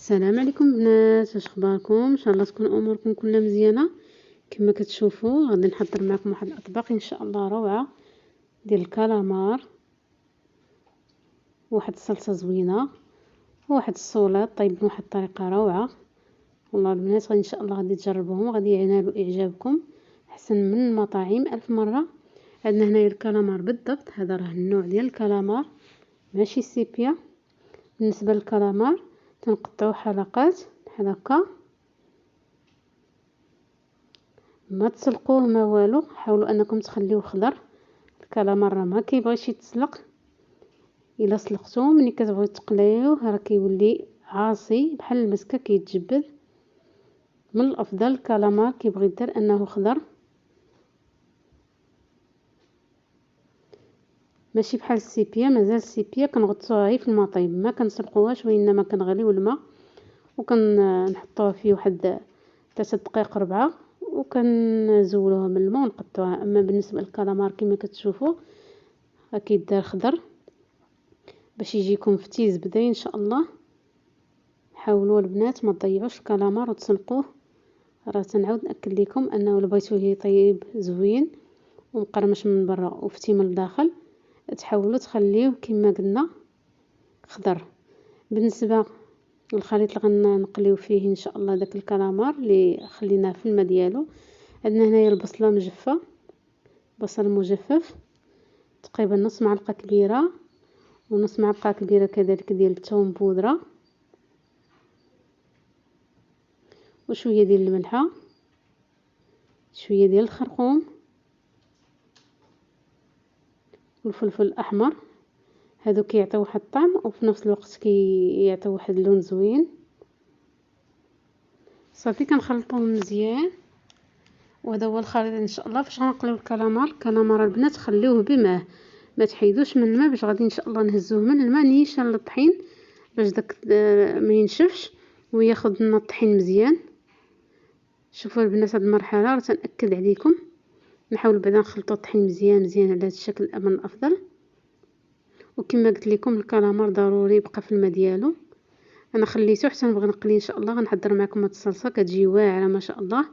السلام عليكم بنات، واش اخباركم؟ ان شاء الله تكون اموركم كلها مزيانه. كما كتشوفوا غادي نحضر معكم واحد الاطباق ان شاء الله روعه ديال الكالامار، واحد الصلصه زوينه وواحد السلطه طيب بواحد الطريقه روعه. والله البنات غادي ان شاء الله غادي تجربوهم غادي ينالوا اعجابكم احسن من المطاعم الف مره. عندنا هنايا الكالامار بالضبط، هذا راه النوع ديال الكالامار ماشي السيبيا. بالنسبه للكالامار تنقطعوا حلقات بحال هكا، ما تسلقوه ما والو، حاولوا انكم تخليوه خضر. الكالامار راه ما كيبغيش يتسلق، الا سلقتوه ملي كتبغيو تقليوه راه كيولي عاصي بحال المسكه كيتجبد. من الافضل الكالامار كيبغي يدار انه خضر ماشي بحال السيبيا. مازال السيبيا كنغطسوها غير في الماء طيب، ما كنسلقوهاش وانما كنغليو الماء وكنحطوه فيه واحد 3 دقائق 4 وكنزولوها من الماء ونقطعوها. اما بالنسبه للكالامار كما كتشوفوا راه كيدار خضر باش يجيكم فتي زبده ان شاء الله. حاولوا البنات ما تضيعوش الكالامار وتسلقوه، راه تنعاود ناكد لكم انه لبغيتوه يطيب زوين ومقرمش من برا وفتي من الداخل تحاولوا تخليوه كما قلنا خضر. بالنسبه للخليط اللي غنقليو فيه ان شاء الله داك الكالامار اللي خليناه في الماء ديالو، عندنا هنايا البصله مجفه، بصل مجفف تقريبا نص معلقه كبيره ونص معلقه كبيره كذلك ديال الثوم بودره وشويه ديال الملحه، شويه ديال الخرقوم والفلفل الاحمر. هادو كيعطيو واحد الطعم وفي نفس الوقت كيعطيو واحد اللون زوين. صافي كنخلطوهم مزيان وهذا هو الخليط ان شاء الله. فاش غنقليو الكالامار البنات خليوه بماء، ما تحيدوش من الماء باش غادي ان شاء الله نهزوه من الماء نيشان للطحين باش داك ما ينشفش وياخذ لنا الطحين مزيان. شوفوا البنات هاد المرحله راه تنأكد عليكم نحاول بعدا نخلطوا الطحين مزيان مزيان على هذا الشكل من الافضل. وكما قلت لكم الكالامار ضروري يبقى في الماء ديالو. انا خليته حتى نبغي نقلي ان شاء الله غنحضر معكم هاد الصلصه كتجي واعره ما شاء الله.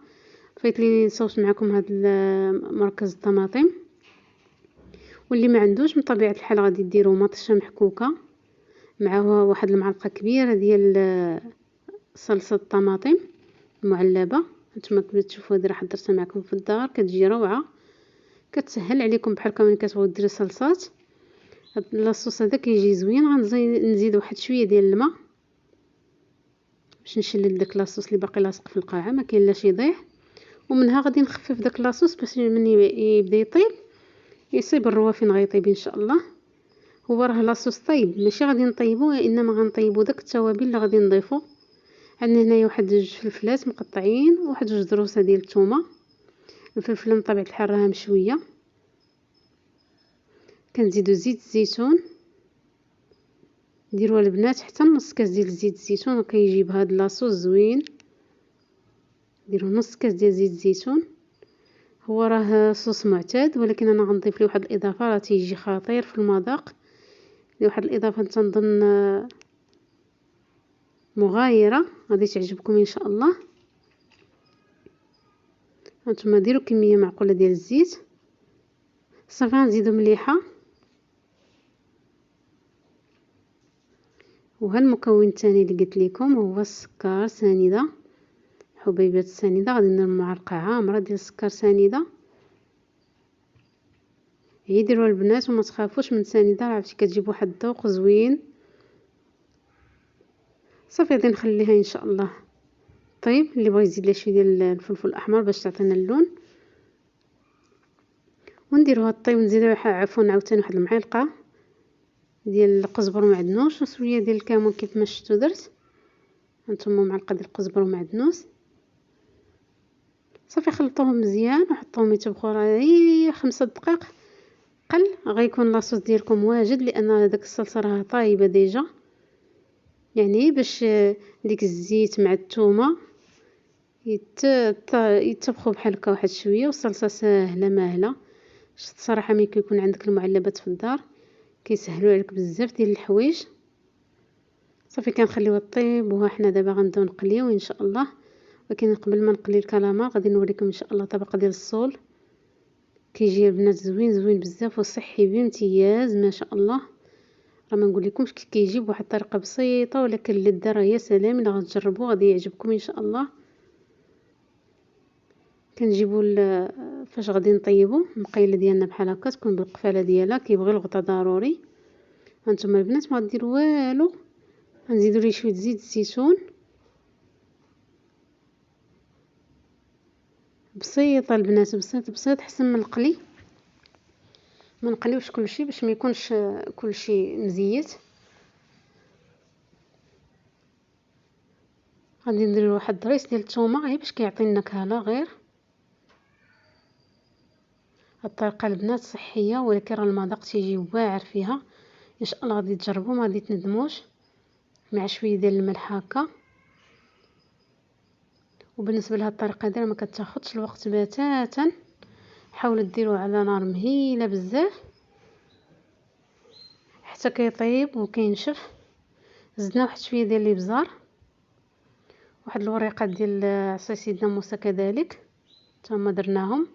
فايت لي نصوص معكم هاد مركز الطماطم، واللي ما عندوش من طبيعه الحال غادي ديروا مطشه محكوكه معها واحد المعلقه كبيره ديال صلصه الطماطم المعلبه. نتوما كما تشوفوا هذه راه حضرتها معكم في الدار كتجي روعه، كتسهل عليكم بحال ملي كتبغيو ديروا صلصات. هاد لاصوص هذا كيجي زوين. غنزيد واحد شويه ديال الماء باش نشلل داك لاصوص اللي باقي لاصق في القاعه ما كاين لاش يضيع، ومنها غادي نخفف داك لاصوص باش ملي يبدا يطيب يصيب الروافين غيطيب ان شاء الله. هو راه لاصوص طيب ماشي غادي نطيبوه انما غنطيبوا داك التوابل اللي غادي نضيفو. عندنا هنايا واحد جوج فلفلات مقطعين وواحد جوج ضروسه ديال الثومه. الفلفله من طبيعه الحال راها مشويه. كنزيدو زيت الزيتون، ديروا البنات حتى نص كاس ديال زيت الزيتون وكيجيب هاد لاصوص زوين. ديروا نص كاس ديال زيت الزيتون. هو راه صوص معتاد ولكن انا غنضيف ليه واحد الاضافه راه تيجي خطير في المذاق، واحد الاضافه تنظن مغايره غادي تعجبكم ان شاء الله. هانتوما ديروا كميه معقوله ديال الزيت. صافي غنزيدو مليحه. وها المكون الثاني اللي قلت لكم هو السكر سنيده، حبيبات السنيده غادي ندير معلقه عامره ديال السكر سنيده. ديروا البنات وما تخافوش من سنيده راه عرفتي كتجيب واحد الذوق زوين. صافي غادي نخليها ان شاء الله طيب. اللي بغى يزيد لها شويه ديال الفلفل الاحمر باش تعطينا اللون ونديروها طيب. نزيدو عفوا عاوتاني واحد المعلقه ديال القزبر ومعدنوس وشويه ديال الكمون كيف ما شفتوا درت. هانتوما معلقه ديال القزبر ومعدنوس. صافي خلطوهم مزيان وحطوهم يطبخوا غير 5 دقائق قل غيكون لاصوص ديالكم واجد، لان داك الصلصه راه طايبه ديجا. يعني باش ديك الزيت مع الثومه يتطبخوا بحال هكا واحد شويه. والصلصه ساهله ماهله الصراحه. ملي كيكون عندك المعلبات في الدار كيسهلوا عليك بزاف ديال الحوايج. صافي كنخليوها طيب. وها حنا دابا غنبداو نقليو ان شاء الله. ولكن قبل ما نقلي الكالامار غادي نوريكم ان شاء الله طبق ديال الصول. كيجي البنات زوين زوين بزاف وصحي بامتياز ما شاء الله. راه ما نقول لكمش كيجي بواحد الطريقه بسيطه، ولكن اللذه راه يا سلام. الا غتجربوه غادي يعجبكم ان شاء الله. كنجيبوا فاش غادي نطيبوا المقيله ديالنا بحال هكا، تكون بالقفاله ديالها، كيبغي الغطاء ضروري. هانتوما البنات ما غديروا والو، غنزيدوا ليه شويه زيت الزيتون بسيطه البنات، بسيط بسيط حسن من القلي. ما نقليوش كلشي باش ما يكونش كلشي مزيت. غادي ندير واحد الضريس ديال الثومه غير باش كيعطي النكهه لا غير. هاد الطريقه البنات صحيه، ولكن راه المذاق تيجي واعر فيها. ان شاء الله غادي تجربوا ما غادي تندموش. مع شويه ديال الملح هكا. وبالنسبه لهاد الطريقه هذه ما كتاخذش الوقت بتاتا. حاولوا ديروه على نار مهيله بزاف حتى كيطيب وكينشف. زدنا واحد شويه ديال الابزار، واحد الوريقات ديال عصا سيدنا موسى كذلك تما درناهم.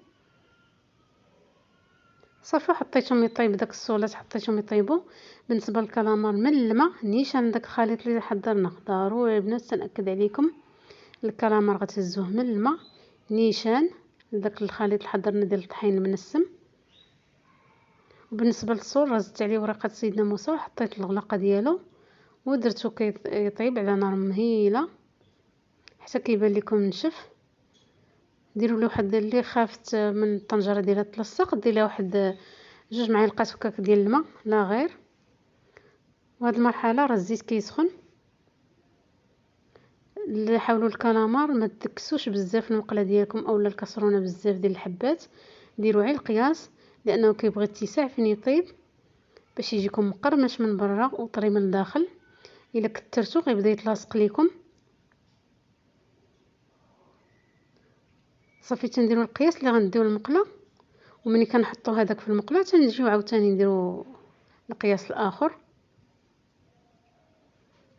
صافي حطيتهم يطيب داك الصولات، حطيتهم يطيبوا. بالنسبه للكالامار من الماء نيشان داك الخليط اللي حضرنا ضروري البنات تنأكد عليكم. الكالامار غتهزوه من الماء نيشان داك الخليط اللي حضرنا ديال الطحين المنسم. وبالنسبه للصول راه زدت عليه ورقه سيدنا موسى وحطيت الغلاقه ديالو ودرتو كيطيب على نار مهيله حتى كيبان لكم نشف. ديروا له واحد اللي خافت من الطنجره ديالها تلصق، دير لها واحد 2 معالق هكاك ديال الماء لا غير. وهاد المرحله راه الزيت كيسخن. حاولوا الكالامار ما تكسوش بزاف المقله ديالكم اولا الكسرونه بزاف ديال الحبات. ديروا على القياس لانه كيبغي اتساع فين يطيب باش يجيكم مقرمش من برا وطري من الداخل. الا كثرتو غيبدا يتلاصق ليكم. صافي تنديروا القياس اللي غنديو المقله، ومني كنحطوا هذاك في المقله تنجيو عاوتاني نديروا القياس الاخر.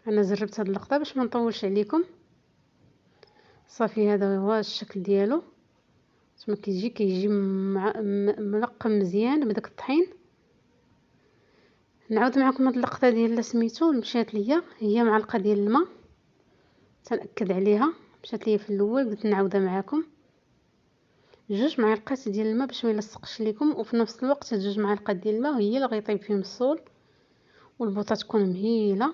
انا جربت هاد اللقطه باش ما نطولش عليكم. صافي هذا هو الشكل ديالو. كما كيجي ملقم مزيان بداك الطحين. نعاود معكم هاد اللقطه ديال سميتو مشات ليا هي معلقه ديال الماء. تنأكد عليها مشات ليا في الاول قلت نعاودها معكم. 2 معالق ديال الماء باش ما يلصقش لكم، وفي نفس الوقت 2 معالق ديال الماء هي اللي غيطيب فيهم الصول. والبوطه تكون مهيله.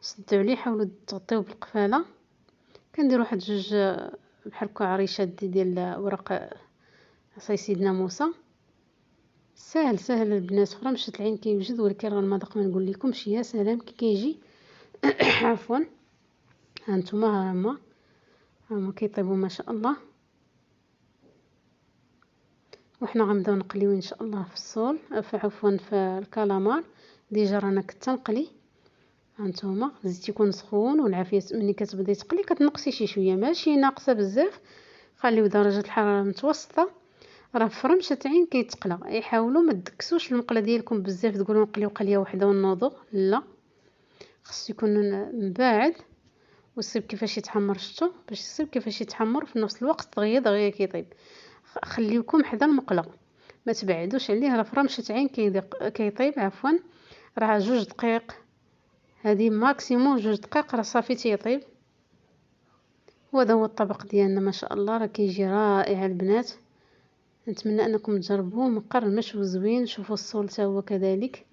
سدوا عليه، حاولوا تغطيوه بالقفاله. كندير واحد 2 بحال هكا عريشات ديال ورق عصاي سيدنا موسى. سهل سهل البنات، فرا مشات العين كيوجد، ولكن راه المذاق ما نقول لكمش يا سلام كي كيجي. عفوا. هانتوما هما كيطيبوا ما شاء الله. وحنا غنبداو نقليو ان شاء الله في الصول عفوا في الكالامار. ديجا رانا كتنقلي. هانتوما الزيت يكون سخون والعافيه ملي كتبداي تقلي كتنقصي شي شويه ماشي ناقصه بزاف. خليو درجه الحراره متوسطه. راه فرمشه عين كيتقلى. يحاولوا ما تدكسوش المقله ديالكم بزاف تقولوا نقليو قليه واحده ونوضوا، لا خصو يكون مباعد ويصيب كيفاش يتحمر. شفتوا باش يصيب كيفاش يتحمر في نفس الوقت دغيا كيطيب. خليوكم حدا المقله ما تبعدوش عليه. راه فرمشه عين كيطيب عفوا راه 2 دقائق. هذه ماكسيموم 2 دقائق راه صافي تيطيب. وهذا هو الطبق ديالنا ما شاء الله راه كيجي رائع البنات. نتمنى انكم تجربوه مقرمش وزوين. شوفوا الصول حتى هو كذلك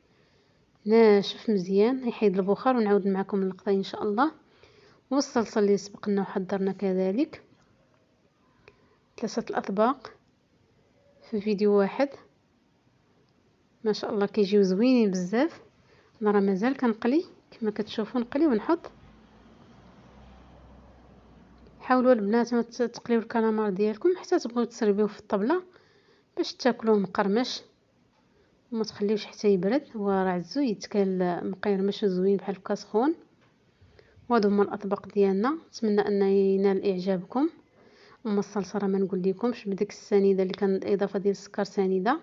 ناشف مزيان يحيد البخار. ونعاود معكم اللقطه ان شاء الله. والصلصه اللي سبقنا وحضرنا كذلك 3 اطباق في فيديو واحد ما شاء الله كيجيو زوينين بزاف. انا راه مازال كنقلي كما كتشوفوا نقلي ونحط. حاولوا البنات ما تقليو الكالامار ديالكم حتى تبغيو تسربيوه في الطبله باش تاكلوه مقرمش وما تخليوش حتى يبرد. وراه عزو يتكال مقيرمش وزوين بحال هكا سخون. وهادو هما الاطباق ديالنا. نتمنى ان ينال اعجابكم. اما الصلصه راه ما نقول لكمش بديك السنيده اللي كان اضافه ديال السكر سنيده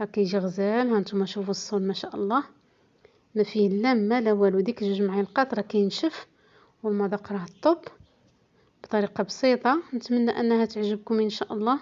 راه كيجي غزال. هانتوما شوفوا الصول ما شاء الله ما فيه لا ما لا والو. ديك 2 معالق راه كينشف والمذاق راه طوب بطريقه بسيطه. نتمنى انها تعجبكم ان شاء الله.